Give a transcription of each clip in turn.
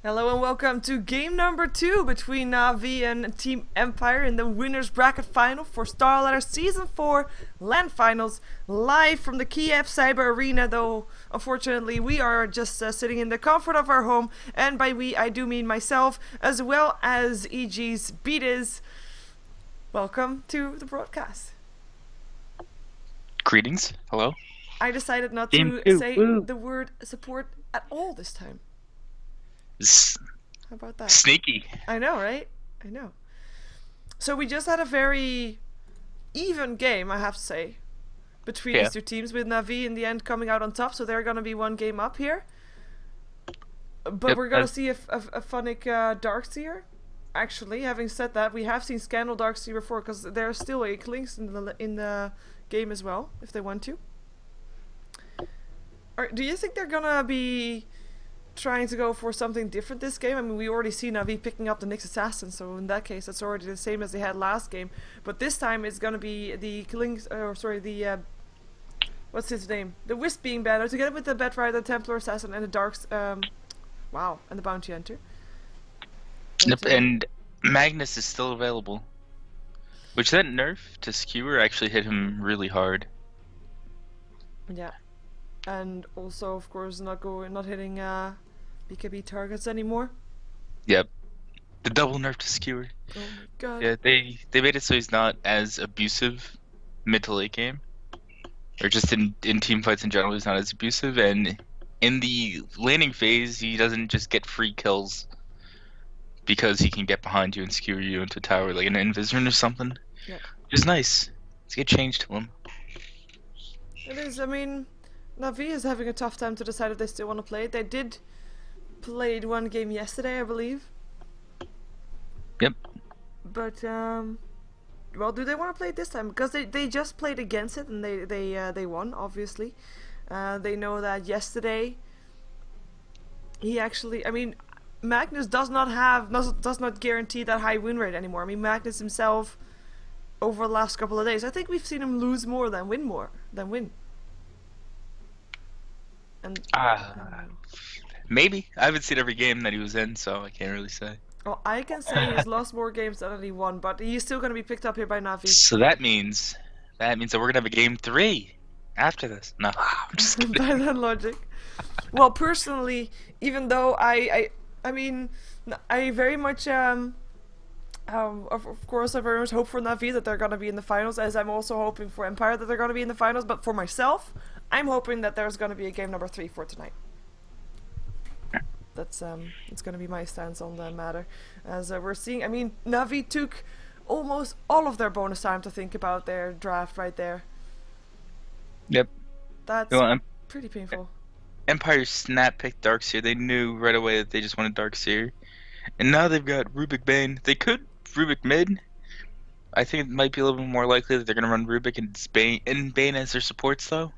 Hello and welcome to game number 2 between Navi and Team Empire in the winners bracket final for StarLadder Season 4 LAN Finals, live from the Kiev Cyber Arena, though unfortunately we are just sitting in the comfort of our home, and by we I do mean myself as well as EG.Bdiz. Welcome to the broadcast. Greetings. Hello. I decided not Game to two. say Woo. the word support at all this time. S- How about that? Sneaky. I know, right? I know. So we just had a very even game, I have to say, between Yeah. these two teams, with Navi in the end coming out on top, so they're gonna be one game up here. But Yep, we're gonna see a Funnic Darkseer. Actually, having said that, we have seen Scandal Darkseer before, because there's still Inklings in the game as well, if they want to. Do you think they're gonna be trying to go for something different this game? I mean, we already see Navi picking up the Nyx Assassin, so in that case, that's already the same as they had last game. But this time, it's gonna be the what's his name? The Wisp being banned, together with the Bedrider, the Templar Assassin, and the Darks. Wow, and the Bounty Hunter. Yep, and Magnus is still available. Which that nerf to Skewer actually hit him really hard. Yeah, and also, of course, not hitting BKB targets anymore. Yep. The double nerf to Skewer. Oh my god. Yeah, they made it so he's not as abusive mid to late game. Or just in team fights in general, he's not as abusive, and in the laning phase he doesn't just get free kills because he can get behind you and skewer you into a tower like an Invisor or something. Yeah. Which is nice. Let's get changed to him. It is, I mean, Navi is having a tough time to decide if they still want to play it. They did play one game yesterday, I believe. Yep. But, well, do they want to play it this time? Because they just played against it and they won, obviously. They know that yesterday he actually, I mean, Magnus does not guarantee that high win rate anymore. I mean, Magnus himself, over the last couple of days, I think we've seen him lose more than win. And maybe. I haven't seen every game that he was in, so I can't really say. well, I can say he's lost more games than he won, but he's still going to be picked up here by Navi. So that means that we're gonna have a game 3 after this. No, I'm just kidding. By that logic. Well, personally, even though I mean, I very much of course I very much hope for Navi that they're gonna be in the finals, as I'm also hoping for Empire that they're gonna be in the finals. But for myself, I'm hoping that there's gonna be a game number 3 for tonight. That's it's gonna be my stance on the matter, as we're seeing. I mean, Navi took almost all of their bonus time to think about their draft right there. Yep. That's Well, pretty painful. Empire snap picked Darkseer. They knew right away that they just wanted Darkseer. And now they've got Rubik Bane. They could Rubik mid. I think it might be a little bit more likely that they're going to run Rubik and Bane as their supports, though.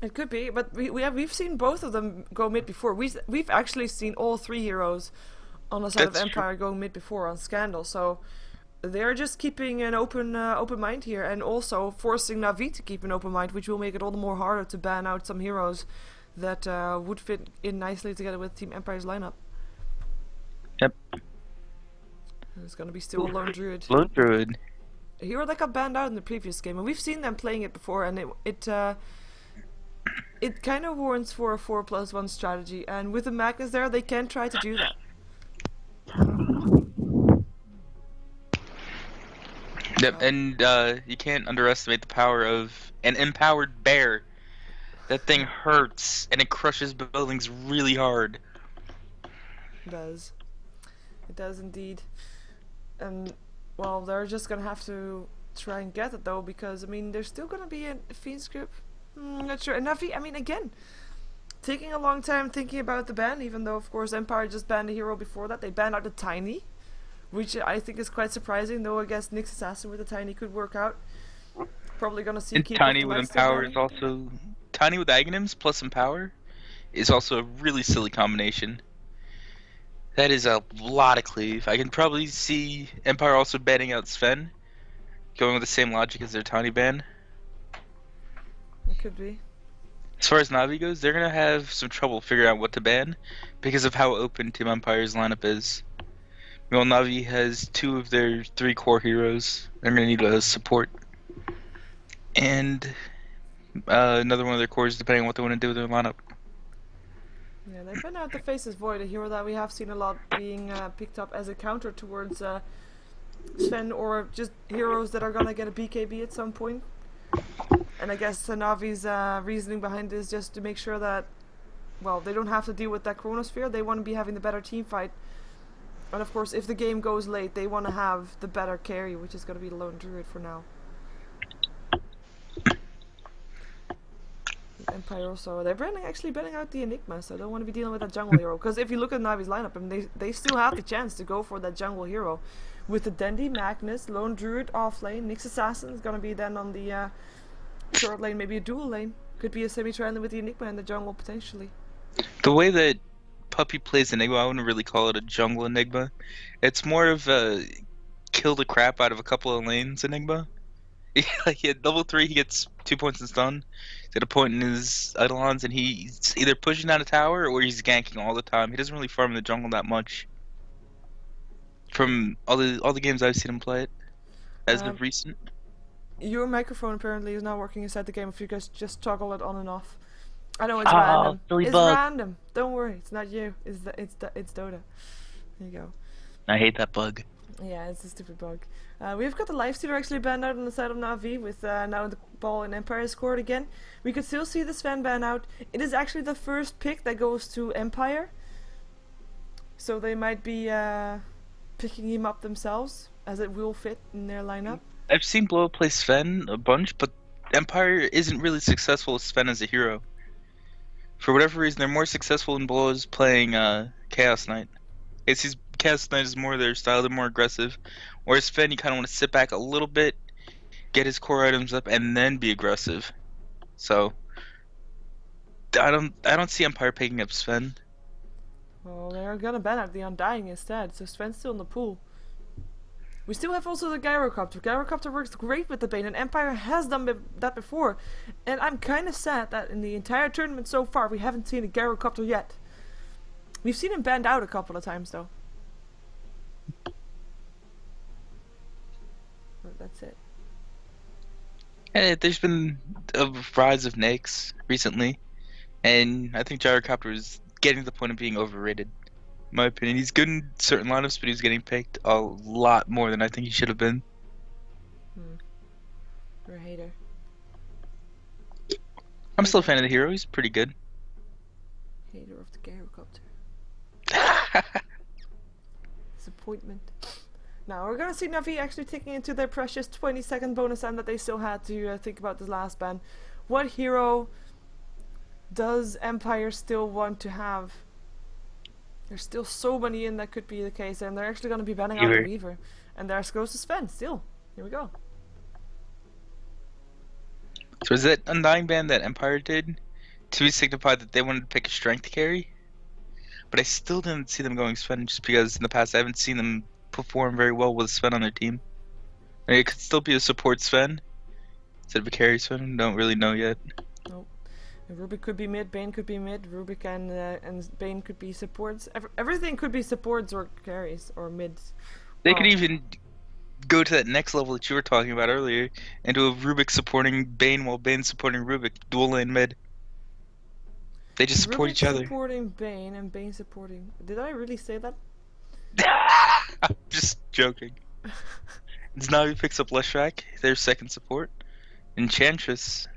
It could be, but we've seen both of them go mid before. We've actually seen all 3 heroes on the side of Empire go mid before on Scandal. So they're just keeping an open mind here, and also forcing Navi to keep an open mind, which will make it all the more harder to ban out some heroes that would fit in nicely together with Team Empire's lineup. Yep. And it's gonna be still a Lone Druid. Lone Druid. A hero that got banned out in the previous game, and we've seen them playing it before, and it kind of warrants for a 4+1 strategy, and with the Magnus there, they can try to do that. Yep, and you can't underestimate the power of an empowered bear. That thing hurts, and it crushes buildings really hard. It does. It does indeed. And, well, they're just gonna have to try and get it, though, because, I mean, there's still gonna be a Fiend script. Not sure. And Navi, I mean, again, taking a long time thinking about the ban, even though, of course, Empire just banned a hero before that. They banned out the Tiny, which I think is quite surprising, though I guess Nyx Assassin with the Tiny could work out. Probably gonna see And keep Tiny with Empower is also... Tiny with Aghanims plus Empower is also a really silly combination. That is a lot of cleave. I can probably see Empire also banning out Sven, going with the same logic as their Tiny ban. It could be. As far as Navi goes, they're gonna have some trouble figuring out what to ban because of how open Team Empire's lineup is. Well, Navi has 2 of their 3 core heroes. They're gonna need a support and another one of their cores, depending on what they want to do with their lineup. Yeah, they've been out the Faceless Void, a hero that we have seen a lot being picked up as a counter towards Sven, or just heroes that are gonna get a BKB at some point. And I guess Navi's reasoning behind this is just to make sure that, well, they don't have to deal with that Chronosphere. They want to be having the better team fight. And of course, if the game goes late, they want to have the better carry, which is going to be the Lone Druid for now. Empire also, they're actually banning out the Enigma, so I don't want to be dealing with that jungle hero. Because if you look at Navi's lineup, I mean, they still have the chance to go for that jungle hero. With the Dandy, Magnus, Lone Druid off lane, Nyx Assassin is going to be then on the short lane, maybe a dual lane. Could be a semi-trialing with the Enigma in the jungle, potentially. The way that Puppy plays Enigma, I wouldn't really call it a jungle Enigma. It's more of a kill the crap out of a couple of lanes Enigma. Like at level 3, he gets 2 points in stun. He's at a point in his Eidolons, and he's either pushing down a tower or he's ganking all the time. He doesn't really farm in the jungle that much. From all the games I've seen him play it, as of recent. Your microphone apparently is not working inside the game. If you guys just toggle it on and off. I know it's random. It's bug. random. Don't worry, it's not you. It's Dota. There you go. I hate that bug. Yeah, it's a stupid bug. We've got the Lifestealer actually banned out on the side of Na'Vi, with now the ball in Empire's court again. We could still see the Sven ban out. It is actually the first pick that goes to Empire, so they might be picking him up themselves, as it will fit in their lineup. I've seen Blow play Sven a bunch, but Empire isn't really successful with Sven as a hero. For whatever reason, they're more successful in Blows playing Chaos Knight. Chaos Knight is more their style, they're more aggressive. Whereas Sven, you kind of want to sit back a little bit, get his core items up, and then be aggressive. So I don't see Empire picking up Sven. Well, they're gonna ban out the Undying instead, so Sven's still in the pool. We still have also the Gyrocopter. Gyrocopter works great with the Bane, and Empire has done that before. And I'm kind of sad that in the entire tournament so far, we haven't seen a Gyrocopter yet. We've seen him banned out a couple of times, though. But that's it. There's been a rise of Nyx recently, and I think Gyrocopter is getting to the point of being overrated. In my opinion, he's good in certain lineups, but he's getting picked a lot more than I think he should have been. You're a hater. I'm still a fan of the hero. He's pretty good. Hater of the Gyrocopter. Disappointment. Now we're gonna see Na'Vi actually taking into their precious 20-second bonus time that they still had to think about this last ban. What hero does Empire still want to have? There's still so many in that could be the case, and they're actually going to be banning out the Weaver. And there goes the Sven, still. Here we go. So is that Undying ban that Empire did to signify that they wanted to pick a strength carry? But I still didn't see them going Sven, just because in the past I haven't seen them perform very well with Sven on their team. I mean, it could still be a support Sven instead of a carry Sven. Don't really know yet. Nope. Rubik could be mid, Bane could be mid, Rubik and Bane could be supports. Everything could be supports or carries or mids. They could even go to that next level that you were talking about earlier and do a Rubik supporting Bane while Bane supporting Rubik, dual lane mid. They just support Rubik each other. supporting Bane and Bane supporting... Did I really say that? I'm just joking. Navi picks up Leshrac, their second support. Enchantress.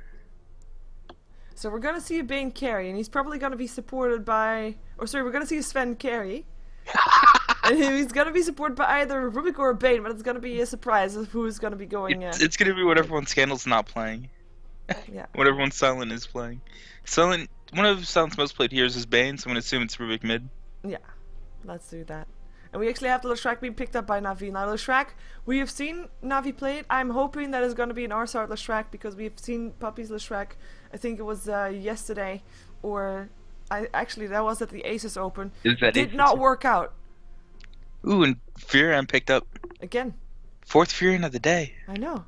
So we're gonna see a Bane carry, and he's probably gonna be supported by... Or sorry, we're gonna see a Sven carry. And he's gonna be supported by either Rubik or a Bane, but it's gonna be a surprise of who's gonna be going... It's gonna be what everyone's Scandal's not playing. Yeah. What everyone's Silent is playing. Silent... One of Silent's most played heroes is Bane, so I'm gonna assume it's Rubik mid. Yeah, let's do that. And we actually have the Leshrac being picked up by Na'Vi. Now Leshrac, we have seen Na'Vi play it. I'm hoping that it's going to be an R-Star Leshrac, because we've seen Puppy's Leshrac, I think it was yesterday, or actually that was at the Aces Open. Did not work out. Ooh, and Furion picked up. Again. 4th Furion of the day. I know.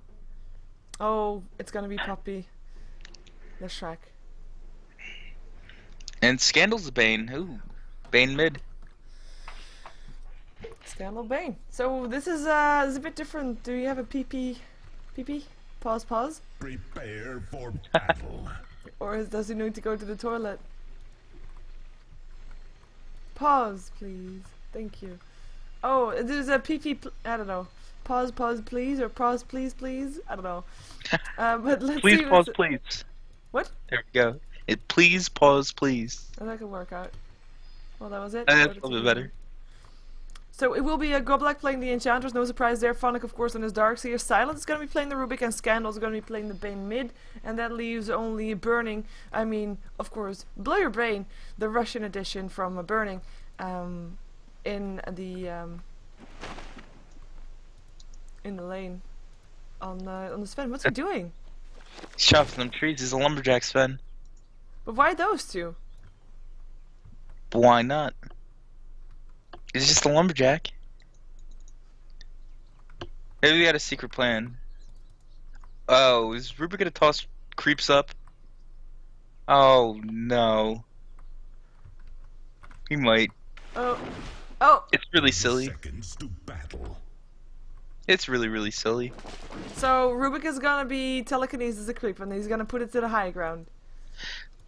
Oh, it's going to be Puppy Leshrac. And Scandal's Bane. Ooh, Bane mid. Scandal Bane. So this is a bit different. Do you have a PP? PP? Pause. Prepare for battle. Or does he need to go to the toilet? Pause, please. Thank you. Oh, there's a PP. I don't know. Pause, please, or pause, please. I don't know. But let's Please see. pause, please. What? There we go. Please pause, please. Oh, that could work out. Well, that was it. That's a little bit better. So it will be a Goblak playing the Enchantress, no surprise there. Phonic, of course, on his Darkseer. Silent is going to be playing the Rubik, and Scandal is going to be playing the Bane mid. And that leaves only Burning, of course, Blow Your Brain, the Russian edition from Burning, in the lane. On the Sven. What's he doing? He's chopping them trees. He's a lumberjack, Sven. But why those two? But why not? He's just a lumberjack. Maybe we got a secret plan. Oh, is Rupert gonna toss creeps up? Oh no. He might. Oh. It's really silly. Seconds to battle. It's really silly. So Rubik is gonna be telekinesis a creep, and he's gonna put it to the high ground.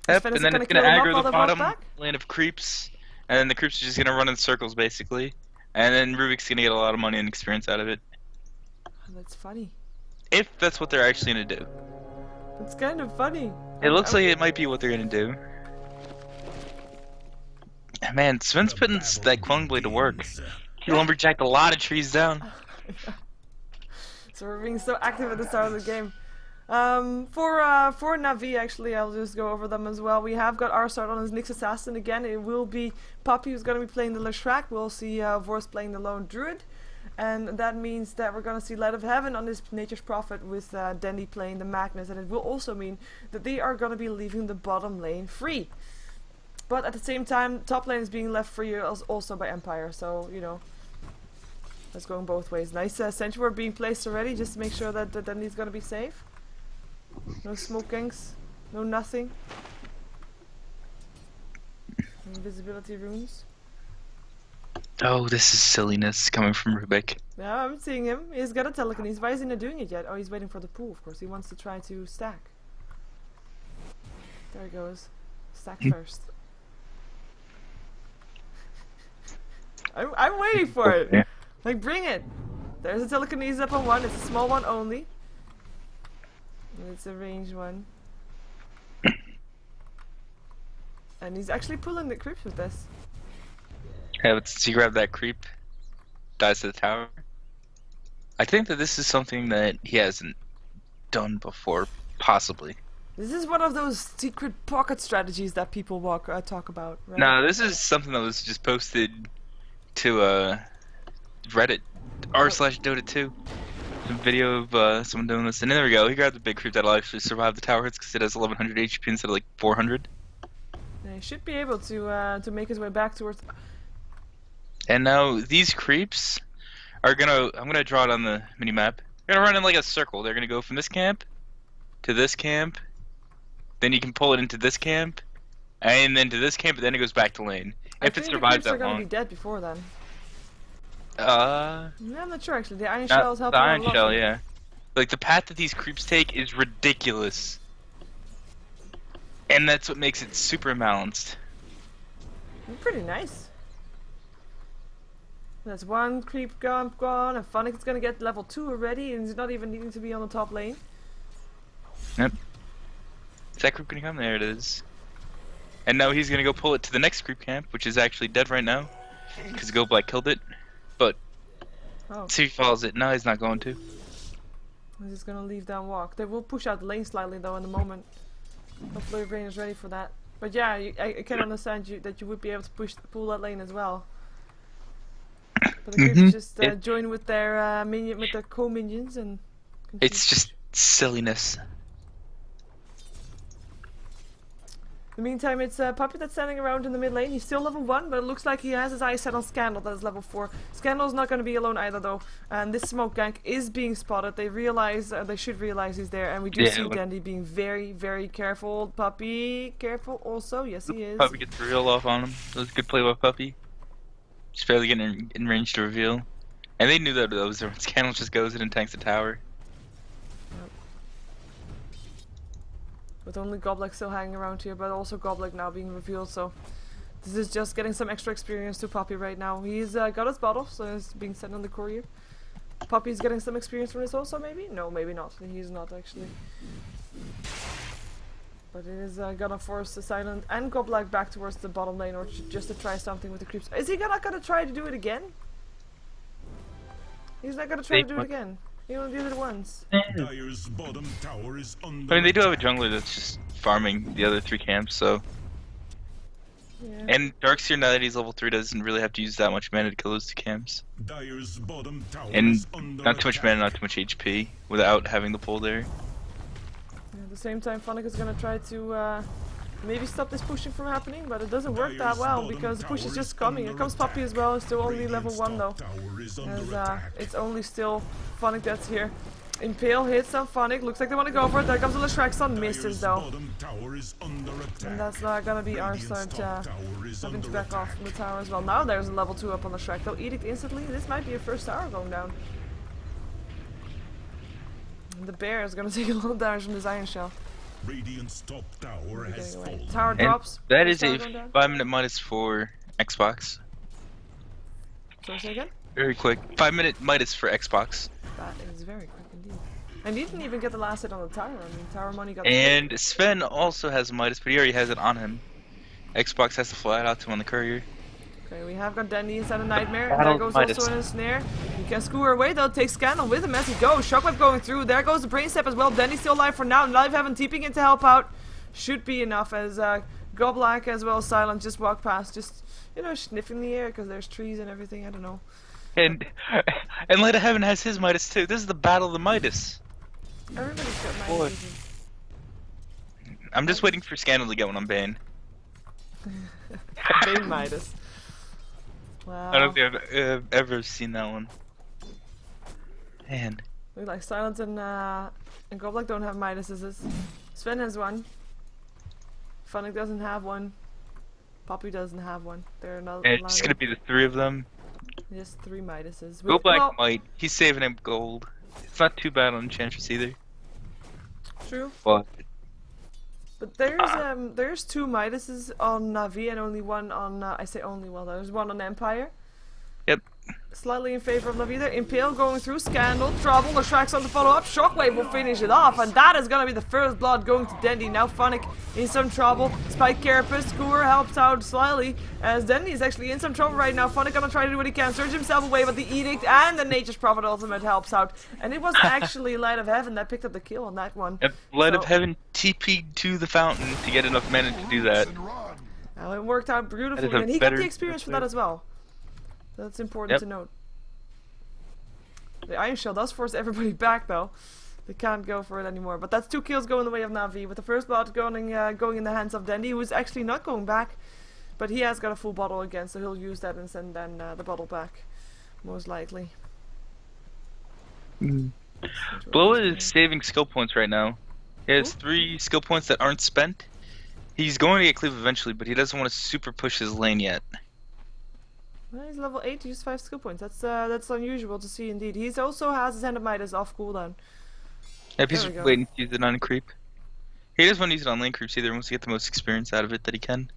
Yep, and then it's gonna aggro the bottom back? lane of creeps, and then the creeps are just gonna run in circles basically, and then Rubik's gonna get a lot of money and experience out of it. Oh, that's funny. If that's what they're actually gonna do. It's kind of funny. It looks like it might be what they're gonna do. Man, Sven's putting that Clone Blade to work. He lumberjacked a lot of trees down. So we're being so active at the start of the game. For Navi, actually, I'll just go over them as well. We have got our start on his Nyx Assassin again. It will be Poppy who's going to be playing the Leshrac. We'll see Vorse playing the Lone Druid. And that means that we're going to see Light of Heaven on this Nature's Prophet with Dandy playing the Magnus. And it will also mean that they are going to be leaving the bottom lane free. But at the same time, top lane is being left free also by Empire. So, you know, it's going both ways. Nice Sentry being placed already, just to make sure that Dandy's going to be safe. No smoke gangs, no nothing. Invisibility runes. Oh, this is silliness coming from Rubik. Yeah, I'm seeing him. He's got a telekinesis. Why is he not doing it yet? Oh, he's waiting for the pool, of course. He wants to try to stack. There he goes. Stack first. I'm waiting for it. Yeah. Like, bring it. There's a telekinesis up on one. It's a small one only. And it's a ranged one. And he's actually pulling the creeps with this. Yeah, but since he grabbed that creep, dies to the tower. I think that this is something that he hasn't done before, possibly. This is one of those secret pocket strategies that people talk about, right? No, this is something that was just posted to Reddit r/Dota 2. A video of someone doing this, and there we go. He grabbed the big creep that'll actually survive the tower hits because it has 1100 HP instead of like 400. Yeah, he should be able to make his way back towards. And now these creeps are gonna. I'm gonna draw it on the mini map. They're gonna run in like a circle. They're gonna go from this camp to this camp. Then you can pull it into this camp, and then to this camp, and then it goes back to lane. If it survives that long. I think the creeps are gonna be dead before then. Yeah, I'm not sure actually. The Iron Shell is helping. The Iron Shell, yeah. Like the path that these creeps take is ridiculous, and that's what makes it super imbalanced. Pretty nice. That's one creep gone, and Phonic is gonna get level 2 already, and he's not even needing to be on the top lane. Yep. Is that creep gonna come? There it is. And now he's gonna go pull it to the next creep camp, which is actually dead right now, because Goblak killed it. But see if he follows it. No, he's not going to. He's just gonna leave that walk. They will push out the lane slightly though in the moment. Hopefully your brain is ready for that. But yeah, I can understand that you would be able to pull that lane as well. But the creeps just join with their with their co-minions and. It's just silliness. the meantime, it's Puppy that's standing around in the mid lane. He's still level 1, but it looks like he has his eyes set on Scandal that is level 4. Scandal's not going to be alone either, though. And this smoke gank is being spotted. They realize, they should realize he's there. And we do see Dandy being very, very careful. Puppy, careful also. Yes, he is. Puppy gets the reveal off on him. That was a good play by Puppy. Just barely getting in range to reveal. And they knew that was there. Scandal just goes in and tanks the tower. With only Goblik still hanging around here, but also Goblik now being revealed, so this is just getting some extra experience to Poppy right now. He's got his bottle, so he's being sent on the courier. Poppy's getting some experience from this also, maybe? No, maybe not. He's not, actually. But it is gonna force the Silent and Goblik back towards the bottom lane, or just to try something with the creeps. Is he not gonna try to do it again? He's not gonna try to do it again. He only did it once. Dire's bottom tower is under I mean, they do have a jungler that's just farming the other 3 camps, so. Yeah. And Darkseer, now that he's level 3, doesn't really have to use that much mana to kill those 2 camps. Dire's bottom tower And is under not too much attack. mana, not too much HP, without having the pull there. At the same time, Funnick is gonna try to maybe stop this pushing from happening, but it doesn't work that well because the push is just coming. Here comes Puppy as well, it's still only level 1 though. As it's only still Funnick that's here. Impale hits on Funnick, looks like they want to go for it. There comes the Leshraxon, misses though. And that's not gonna be our start having to back off from the tower as well. Now there's a level 2 up on the Shrek though. Edict instantly, this might be a first tower going down. And the bear is gonna take a little damage from his Iron Shell. Radiant's top tower has fallen. Tower And drops. that is Tower a going down. 5-minute Midas for Xbox. Sorry, say again? Very quick. 5-minute Midas for Xbox. That is very quick indeed. And he didn't even get the last hit on the tower. I mean, tower money got. And Sven also has Midas, but he already has it on him. Xbox has to fly it out to him on the courier. Okay, we have got Dandy inside a Nightmare. Battle There goes Midas. also in a snare. He can skewer away though, takes Scandal with him as he goes. Shockwave going through. There goes the Brain Step as well. Dandy's still alive for now. Live Heaven TPing in to help out. Should be enough as Goblik as well as Silent just walk past. Just, you know, sniffing the air because there's trees and everything. I don't know. And Light of Heaven has his Midas too. This is the battle of the Midas. Everybody's got Boy. Midas. I'm just waiting for Scandal to get one on Bane. Bane Midas. Wow. I don't think I've ever seen that one. Man. Look like Silent and Goblik don't have Midases. Sven has one. Funnick doesn't have one. Poppy doesn't have one. They're not And it's gonna be the 3 of them. Just 3 Midases. Go Black Well, might. He's saving him gold. It's not too bad on Enchantress either. true. But There's 2 Midases on Navi and only one on I say only, well there's one on Empire. Yep. Slightly in favor of Navi there. Impale going through, Scandal, Trouble, the Shreks on the follow up, Shockwave will finish it off, and that is gonna be the first blood going to Dendy. Now Funnick in some trouble. Spike Carapace, Skewer helps out slightly as Dendy is actually in some trouble right now. Funnick gonna try to do what he can, surge himself away, but the Edict and the Nature's Prophet ultimate helps out. And it was actually Light of Heaven that picked up the kill on that one. Yep. Light of So- Heaven TP'd to the fountain to get enough mana to do that. Well, it worked out beautifully, a and he got better- the experience for that as well. That's important Yep. to note. The Iron Shell does force everybody back though. They can't go for it anymore. But that's 2 kills going the way of Navi, with the first blood going in the hands of Dandy, who is actually not going back. But he has got a full bottle again, so he'll use that and send then the bottle back. Most likely. Blow is saving skill points right now. He has 3 skill points that aren't spent. He's going to get Cleave eventually, but he doesn't want to super push his lane yet. Well, he's level 8, he used 5 skill points. That's unusual to see indeed. He also has his Hand of Midas off cooldown. Yep, he's There we go. waiting to use it on creep. He doesn't want to use it on lane creeps either. He wants to get the most experience out of it that he can.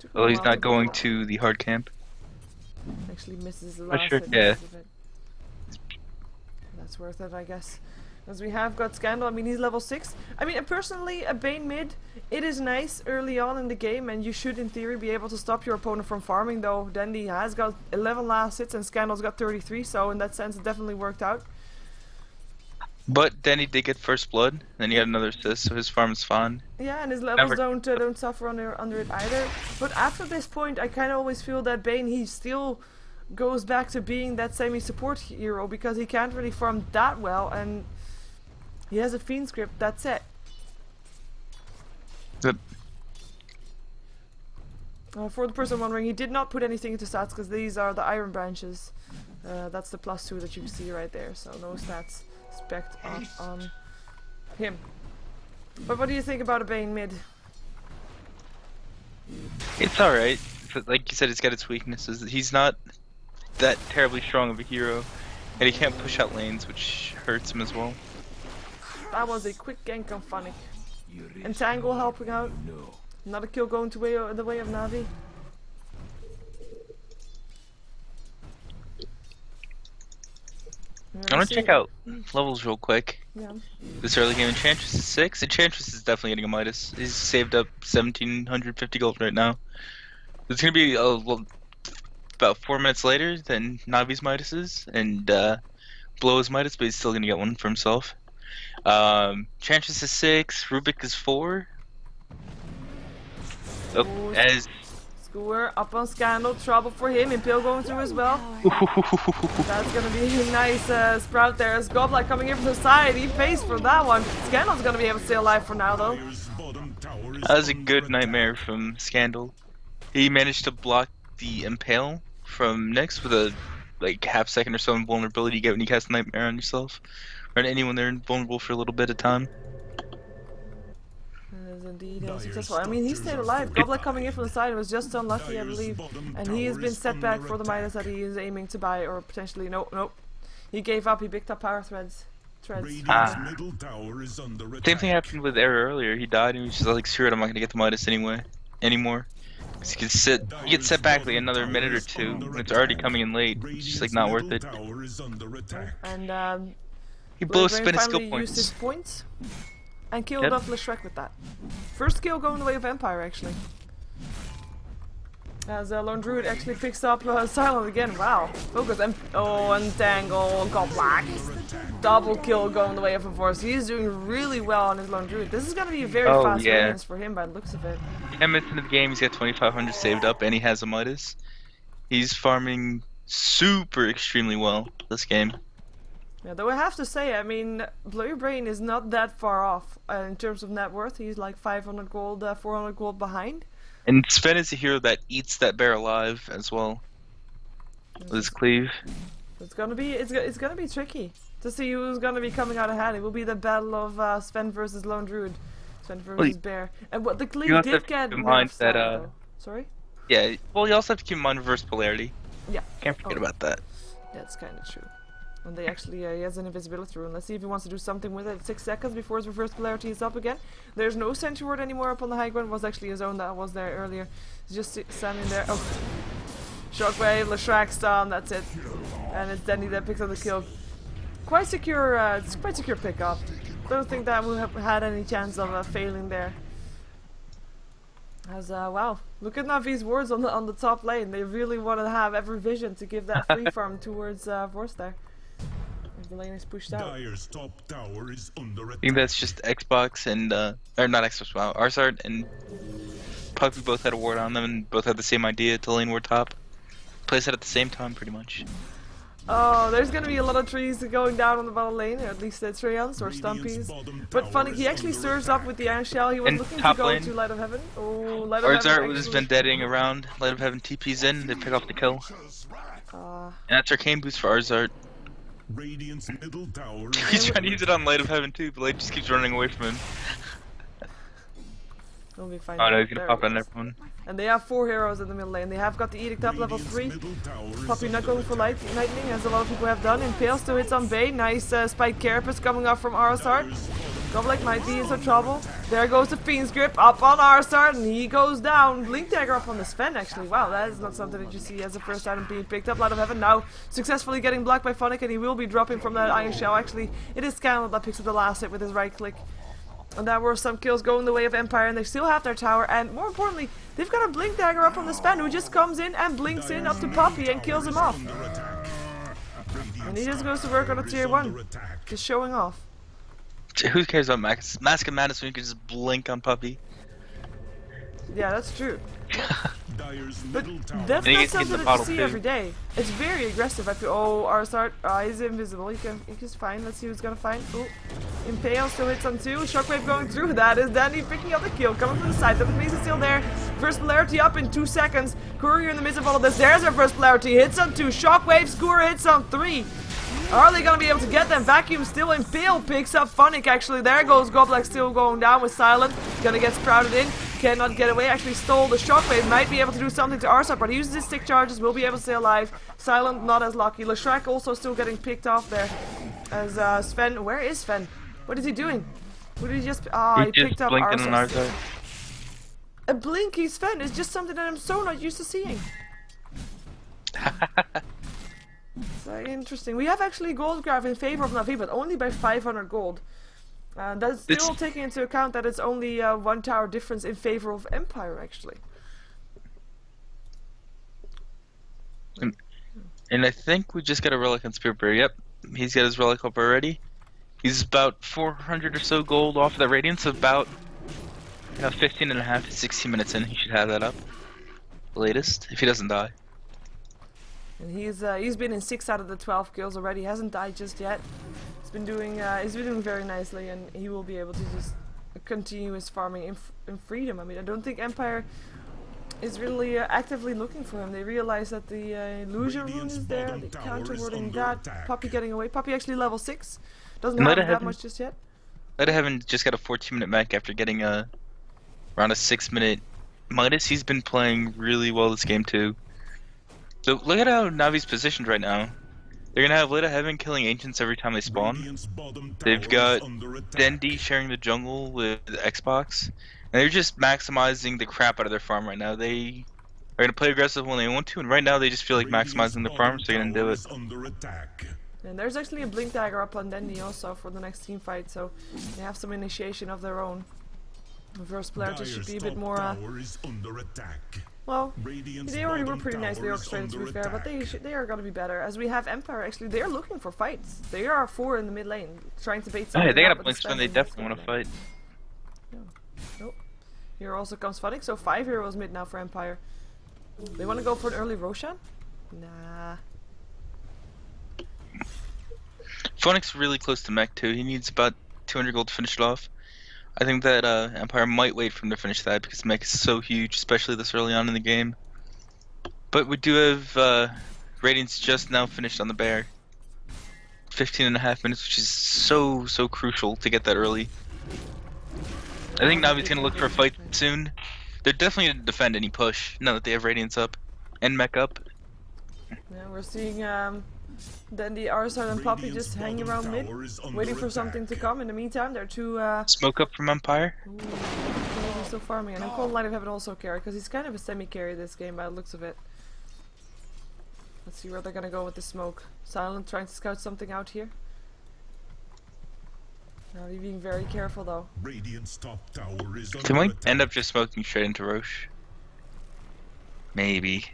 Took a Well, he's while not to going build to the hard camp. up. Actually misses the Not last sure, hit yeah. because of it. That's worth it, I guess. As we have got Scandal, I mean, he's level 6. I mean, personally, a Bane mid, it is nice early on in the game, and you should, in theory, be able to stop your opponent from farming, though Dandy has got 11 last hits and Scandal's got 33, so in that sense, it definitely worked out. But then he did get first blood, then he had another assist, so his farm is fine. Yeah, and his levels Never- don't suffer under it either. But after this point, I kind of always feel that Bane, he still goes back to being that semi-support hero, because he can't really farm that well, and he has a Fiend script, that's it. But For the person wondering, he did not put anything into stats because these are the iron branches. That's the +2 that you see right there, so no stats spec on him. But what do you think about a Bane mid? It's alright. Like you said, it's got its weaknesses. He's not that terribly strong of a hero, and he can't push out lanes, which hurts him as well. That was a quick gank on Funnick. Entangle helping out. Another kill going to the way of Navi. I want to check out levels real quick. Yeah. This early game, Enchantress is 6. Enchantress is definitely getting a Midas. He's saved up 1,750 gold right now. It's going to be about 4 minutes later than Navi's Midas is, and Blow's Midas, but he's still going to get one for himself. Enchantress is 6, Rubik is 4. Oh, as Skewer up on Scandal, trouble for him, Impale going through as well. That's gonna be a nice sprout there. As Goblet coming in from the side, he pays for that one. Scandal's gonna be able to stay alive for now though. That was a good nightmare from Scandal. He managed to block the Impale from Nyx with a half second or so invulnerability you get when you cast Nightmare on yourself. Or on anyone they're invulnerable for a little bit of time. Indeed successful. I mean, he stayed alive. Goblet coming in from the side was just unlucky, I believe, and he has been set back for the Midas that he is aiming to buy, or potentially nope. He gave up. He picked up power threads. Same thing happened with Era earlier. He died and he was just like, screw it, I'm not gonna get the Midas anymore. Because you get set back like another minute or two when it's already coming in late. It's just like not worth it. And he blows spin his skill used his points. And killed off Shrek with that. First kill going the way of Empire, actually. As Lone Druid actually picks up Silent again. Wow. Focus. Entangle. Got black. Double kill going the way of Enforce. He's doing really well on his Lone Druid. This is going to be a very fast release for him by the looks of it. 10 minutes into the game, he's got 2,500 saved up, and he has a Midas. He's farming super extremely well this game. Yeah, though I have to say, I mean, Blue Brain is not that far off in terms of net worth. He's like 500 gold, 400 gold behind. And Sven is a hero that eats that bear alive as well. With his cleave. It's gonna be tricky to see who's gonna be coming out ahead. It will be the battle of Sven versus Lone Druid, Sven versus Bear. And what the cleave did get nerfed that, sorry? Yeah, well, you also have to keep in mind reverse polarity. Yeah. Can't forget about that. That's kind of true. And they actually, he has an invisibility rune. Let's see if he wants to do something with it. 6 seconds before his reverse polarity is up again. There's no sentry ward anymore up on the high ground. It was actually his own that was there earlier. He's just standing there. Oh. Shockwave, Leshrac stun, that's it. And it's Denny that picks up the kill. Quite secure, it's quite secure pickup. Don't think that we have had any chance of failing there. As wow, look at Navi's wards on the top lane. They really want to have every vision to give that free farm towards Vorst there. The lane is pushed out. I think that's just Xbox and or not Xbox, wow, Arsart and Puppy both had a ward on them and both had the same idea to lane ward top. Place it at the same time pretty much. Oh, there's gonna be a lot of trees going down on the bottom lane, or at least Treants or Stumpies. But funny, he actually serves up with the Iron Shell. He was looking to go to Light of Heaven. Oh, Light of Heaven. Arsart was vendetting around, Light of Heaven TP's in, they pick off the kill. And that's Arcane boost for Arsart. Radiant's middle tower. He's trying to use it on Light of Heaven too, but Light just keeps running away from him. He'll be fine. Oh no, he's gonna pop on everyone. And they have 4 heroes in the middle lane. They have got the Edict up level 3. Puppy not going for lightning, as a lot of people have done. Impale still hits on Bane. Nice spike carapace coming up from Arsart. Goblet might be in some trouble. There goes the Fiend's Grip up on Arsart, and he goes down. Blink Dagger up on the Sven, actually. Wow, that is not something that you see as the first item being picked up. Light of Heaven now successfully getting blocked by Funnick, and he will be dropping from that Iron Shell. Actually, it is Scandal that picks up the last hit with his right click. And there were some kills going the way of Empire, and they still have their tower. And more importantly, they've got a Blink Dagger up on the Sven, who just comes in and blinks in up to Poppy and kills him off. And he just goes to work on a tier 1, just showing off. Who cares about Mask of Madness when you can just blink on Puppy? Yeah, that's true. But that's not something that you see every day. It's very aggressive. Oh, Arsart, he's invisible. He's fine. Let's see who's gonna find. Oh, Impale still hits on 2. Shockwave going through. That is Danny picking up the kill. Coming from the side. The piece is still there. First polarity up in 2 seconds. Courier in the midst of all of this. There's our first polarity. Hits on 2. Shockwaves. Courier hits on 3. Are they going to be able to get them? Vacuum still in. Pale picks up Phonic actually. There goes Goblek still going down with Silent. Going to get sprouted in. Cannot get away. Actually stole the Shockwave. Might be able to do something to Arsop, but he uses his stick charges. Will be able to stay alive. Silent not as lucky. Leshrac also still getting picked off there. As Sven. Where is Sven? What is he doing? What did he just... Ah, he picked up Arsop. A blinky Sven is just something that I'm so not used to seeing. It's interesting. We have actually gold graph in favor of Na'Vi, but only by 500 gold. That's still taking into account that it's only 1 tower difference in favor of Empire, actually. And I think we just got a relic on Spirit Bear. Yep, he's got his relic up already. He's about 400 or so gold off of the Radiance, about 15 and a half to 16 minutes in. He should have that up. The latest, if he doesn't die. And he's been in 6 out of the 12 kills already. He hasn't died just yet. He's been doing very nicely, and he will be able to just continue his farming in freedom. I mean, I don't think Empire is really actively looking for him. They realize that the illusion rune is there. They counterwording that. Puppy getting away. Puppy actually level 6. Doesn't have that much just yet. Let Heaven just got a 14-minute mech after getting around a 6-minute Midas. He's been playing really well this game too. So look at how Navi's positioned right now. They're gonna have Lita Heaven killing Ancients every time they spawn. They've got Dendi sharing the jungle with Xbox. And they're just maximizing the crap out of their farm right now. They are gonna play aggressive when they want to, and right now they just feel like maximizing the farm, so they're gonna do it. And there's actually a Blink Dagger up on Dendi also for the next team fight, so they have some initiation of their own. The first polarity should be a bit more well, they already were pretty nicely orchestrated to be fair, but they are going to be better. As we have Empire, actually, they are looking for fights. They are 4 in the mid lane, trying to bait something. Oh, yeah, they got a blink spin, they definitely want to fight. No. Nope. Here also comes Phonic, so 5 heroes mid now for Empire. They want to go for an early Roshan? Nah. Phonic's really close to mech too. He needs about 200 gold to finish it off. I think that Empire might wait for him to finish that because mech is so huge, especially this early on in the game. But we do have Radiance just now finished on the bear. 15 and a half minutes, which is so crucial to get that early. I think Navi's gonna look for a fight soon. They're definitely gonna defend any push now that they have Radiance up and mech up. Yeah, we're seeing then the Arsar and Poppy just hanging around mid, waiting for something to come. In the meantime, there are 2 smoke up from Empire. Ooh, he's still farming, and Cold Light of Heaven also carry, because he's kind of a semi-carry this game by the looks of it. Let's see where they're gonna go with the smoke. Silent trying to scout something out here. Now they're being very careful though. They might end up just smoking straight into Roche. Maybe.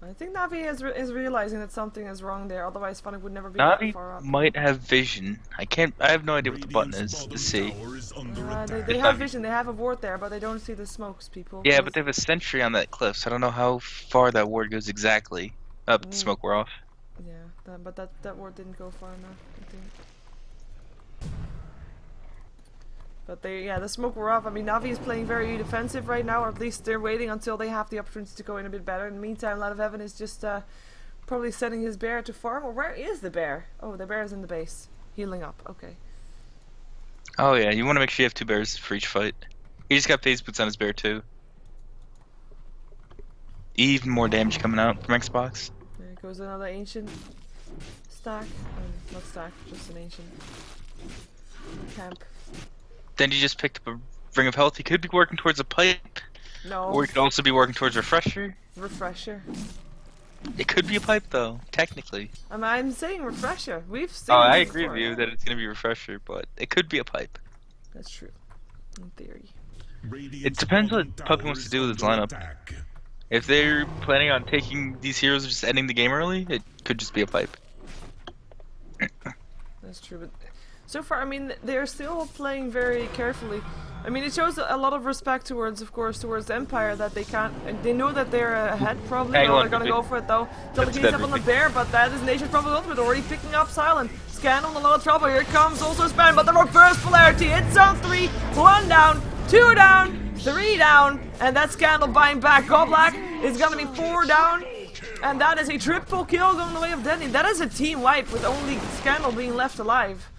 I think Navi is realizing that something is wrong there, otherwise Phonic would never be that far up. Navi might have vision. I have no idea what the button is to see. They have vision, they have a ward there, but they don't see the smokes, people. Yeah, but they have a sentry on that cliff, so I don't know how far that ward goes exactly. The smoke we're off. Yeah, but that ward didn't go far enough, I think. But the smoke were off. I mean, Navi is playing very defensive right now, or at least they're waiting until they have the opportunity to go in a bit better. In the meantime, Light of Heaven is just probably sending his bear to farm. Or where is the bear? Oh, the bear is in the base. Healing up, okay. Oh yeah, you want to make sure you have 2 bears for each fight. He just got phase boots on his bear too. Even more damage coming out from Xbox. There goes another ancient stack. Not stack, just an ancient camp. Then you just picked up a Ring of Health. He could be working towards a pipe. No. Or he could also be working towards Refresher. Refresher. It could be a pipe though, technically. I'm saying Refresher. We've seen I agree with you that it's going to be Refresher, but it could be a pipe. That's true. In theory. It depends what Puppy wants to do with his lineup. If they're planning on taking these heroes and just ending the game early, it could just be a pipe. That's true, but so far, I mean, they're still playing very carefully. I mean, it shows a lot of respect towards, of course, towards Empire that they can't. They know that they're ahead, probably. They're gonna go for it though. Telekinesis up on the bear, but that is Nature's probably ultimate already picking up Silent. Scandal in a lot of trouble. Here comes also Span, but the reverse polarity. It's on 3. 1 down, 2 down, 3 down, and that Scandal buying back. Goblak is gonna be 4 down, and that is a triple kill going the way of Denny. That is a team wipe with only Scandal being left alive.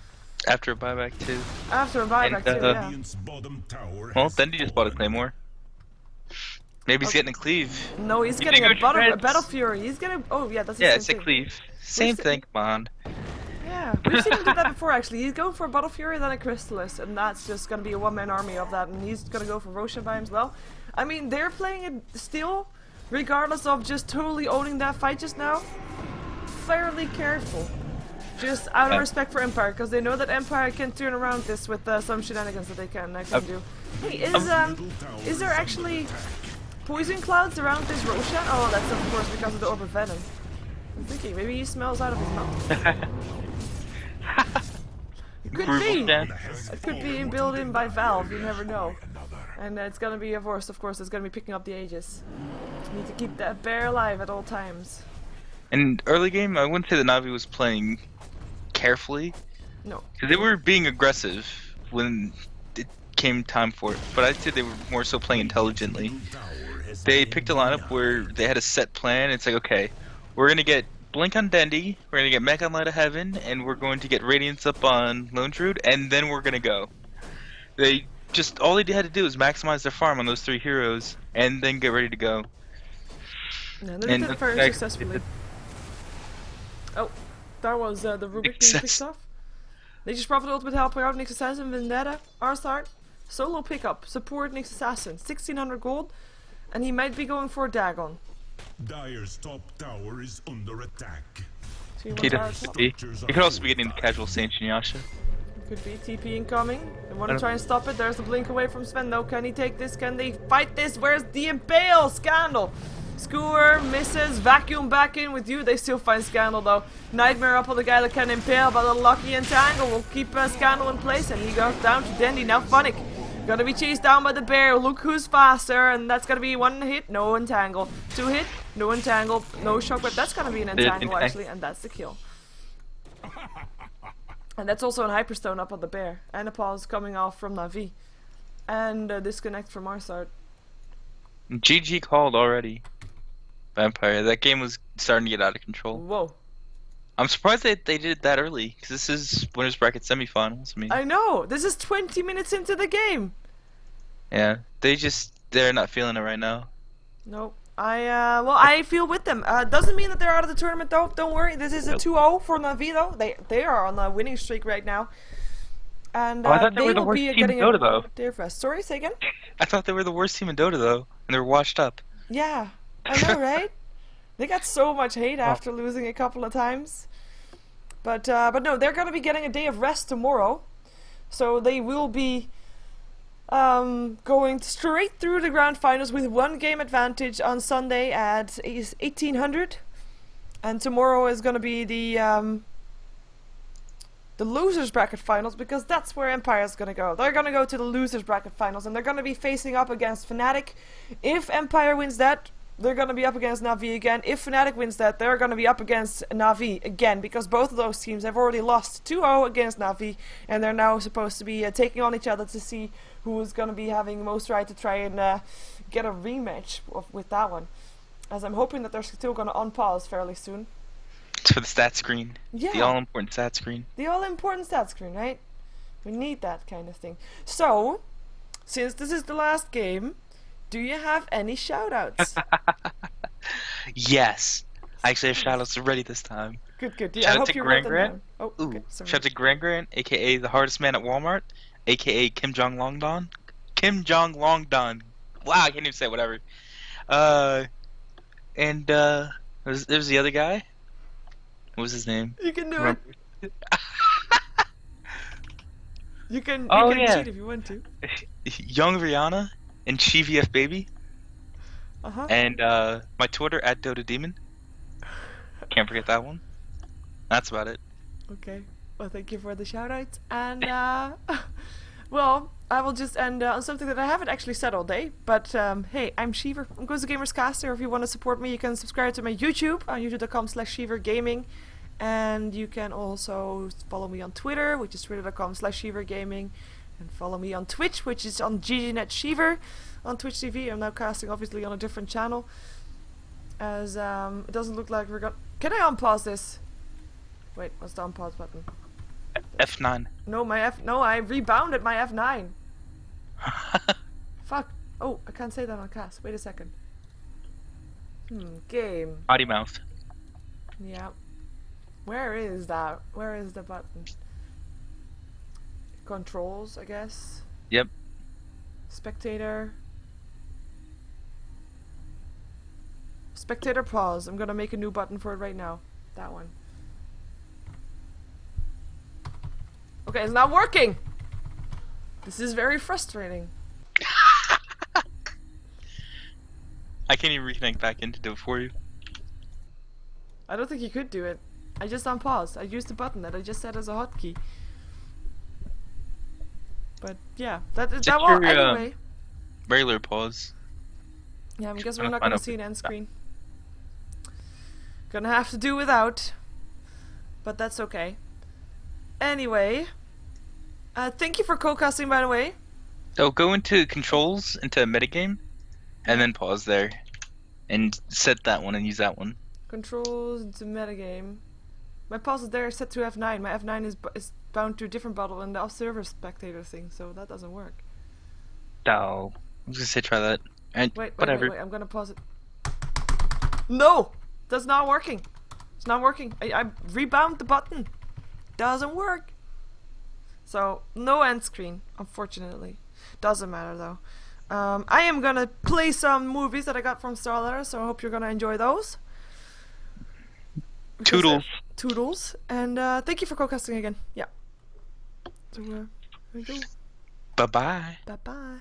After a buyback too. After a buyback too, yeah. Radiant's bottom tower Well, has then he just bought a Claymore. Maybe he's getting a cleave. No, he's You getting think a it Battle Fury. He's getting. Oh yeah, that's the Yeah, same it's a thing. cleave. Same se- thing, come on. Yeah, we've seen him do that before actually. He's going for a Battle Fury, then a Crystallis, and that's just gonna be a one-man army of that, and he's gonna go for Roshan by himself. I mean, they're playing it still, regardless of just totally owning that fight just now. Fairly careful. Just out of respect for Empire, because they know that Empire can turn around this with some shenanigans that they can do. Hey, is there actually poison clouds around this Roshan? Oh, that's of course because of the Orb of Venom. I'm thinking maybe he smells out of his mouth. It could be. It could be built in by Valve. You never know. And it's gonna be, of course, it's gonna be picking up the Aegis. You need to keep that bear alive at all times. In early game, I wouldn't say that Navi was playing carefully. No. Because they were being aggressive when it came time for it. But I'd say they were more so playing intelligently. They picked a lineup where they had a set plan. It's like, okay, we're going to get Blink on Dendy, we're going to get Mech on Light of Heaven, and we're going to get Radiance up on Lone Druid, and then we're going to go. They just, all they had to do was maximize their farm on those 3 heroes, and then get ready to go. Yeah, they did it very successfully. Oh, that was the Rubik being picked off. They just profit ultimate helping out Nyx Assassin, Vendetta, Arstart, solo pickup, support Nyx Assassin, 1600 gold, and he might be going for a Dagon. Dire's top tower is under attack. So you He could also be getting the casual Saint Shinyasha. Could be TP incoming. They want to try and stop it. There's the blink away from Sven though. Can he take this? Can they fight this? Where's the Impale? Scandal! Skewer misses, vacuum back in with you. They still find Scandal though. Nightmare up on the guy that can impale, but the lucky entangle will keep Scandal in place, and he goes down to Dendy. Now Funnick gonna be chased down by the bear. Look who's faster, and that's gonna be 1 hit, no entangle. 2 hit, no entangle, no shockwave. That's gonna be an entangle actually, and that's the kill. And that's also an Hyperstone up on the bear, and a pause coming off from Navi, and a disconnect from Arsart. GG called already. Vampire. That game was starting to get out of control. Whoa. I'm surprised they did it that early, because this is winners bracket semifinals. I mean, I know. This is 20 minutes into the game. yeah, they're not feeling it right now. Nope. I feel with them. Doesn't mean that they're out of the tournament though. Don't worry. This is a 2-0 for Navi though. They are on a winning streak right now. And I thought they were the will worst be team in getting Dota a though. day of rest. Sorry, say again? I thought they were the worst team in Dota though, and they're washed up. Yeah, I know, right? They got so much hate after losing a couple of times. But no, they're gonna be getting a day of rest tomorrow, so they will be going straight through the grand finals with 1 game advantage on Sunday at 1800, and tomorrow is gonna be the losers bracket finals, because that's where Empire is gonna go. They're gonna go to the losers bracket finals, and they're gonna be facing up against Fnatic. If Empire wins that, they're going to be up against Navi again. If Fnatic wins that, they're going to be up against Navi again, because both of those teams have already lost 2-0 against Navi, and they're now supposed to be taking on each other to see who is going to be having the most right to try and get a rematch with that one. As I'm hoping that they're still going to unpause fairly soon. It's for the stat screen. Yeah. The all-important stat screen. The all-important stat screen, right? We need that kind of thing. So, since this is the last game, do you have any shoutouts? Yes. I actually have shoutouts ready this time. Good. Yeah, Shout I out hope to you wrote them Gran down. Oh, Ooh. okay. Sorry. Shout out to Gran, aka the hardest man at Walmart, aka Kim Jong Longdon. Kim Jong Longdon. Wow, I can't even say whatever. And there's the other guy. What was his name? You can do Remember? it. You can yeah. cheat if you want to. Young Rihanna and Sheever Baby. Uh-huh. And my Twitter at Dota Demon. Can't forget that one. That's about it. Okay. Well, thank you for the shoutouts. And, well, I will just end on something that I haven't actually said all day. But, hey, I'm Sheever. I'm Gamerscaster. If you want to support me, you can subscribe to my YouTube on youtube.com/SheeverGaming. And you can also follow me on Twitter, which is twitter.com/SheeverGaming. And follow me on Twitch, which is on GGNet Sheever. On Twitch TV, I'm now casting obviously on a different channel. As it doesn't look like we're gonna... Can I unpause this? Wait, what's the unpause button? F9. No, I rebounded my F9. Fuck. Oh, I can't say that on cast. Wait a second. Game. Body mouse. Yeah. Where is that? Where is the button? Controls, I guess. Yep. Spectator. Spectator pause. I'm gonna make a new button for it right now. That one. Okay, it's not working! This is very frustrating. I can't even reconnect back in to do it for you. I don't think you could do it. I just unpaused. I used the button that I just set as a hotkey. But yeah, that won't anyway. Regular pause. Yeah, I guess we're Trying to not find gonna out see an end that. screen. Gonna have to do without. But that's okay. Anyway, thank you for co-casting, by the way. So go into controls, into metagame, and then pause there. And set that one and use that one. Controls into metagame. My pause is there set to F9. My F9 is bound to a different bottle in the observer spectator thing, so that doesn't work. Oh, I was gonna say try that. And Wait, whatever. I'm gonna pause it. No! That's not working. It's not working. I rebound the button. Doesn't work. So, no end screen, unfortunately. Doesn't matter though. I am gonna play some movies that I got from StarLadder, so I hope you're gonna enjoy those. Toodles. Toodles. And thank you for co-casting again. Yeah. So, here we go. Bye bye. Bye bye.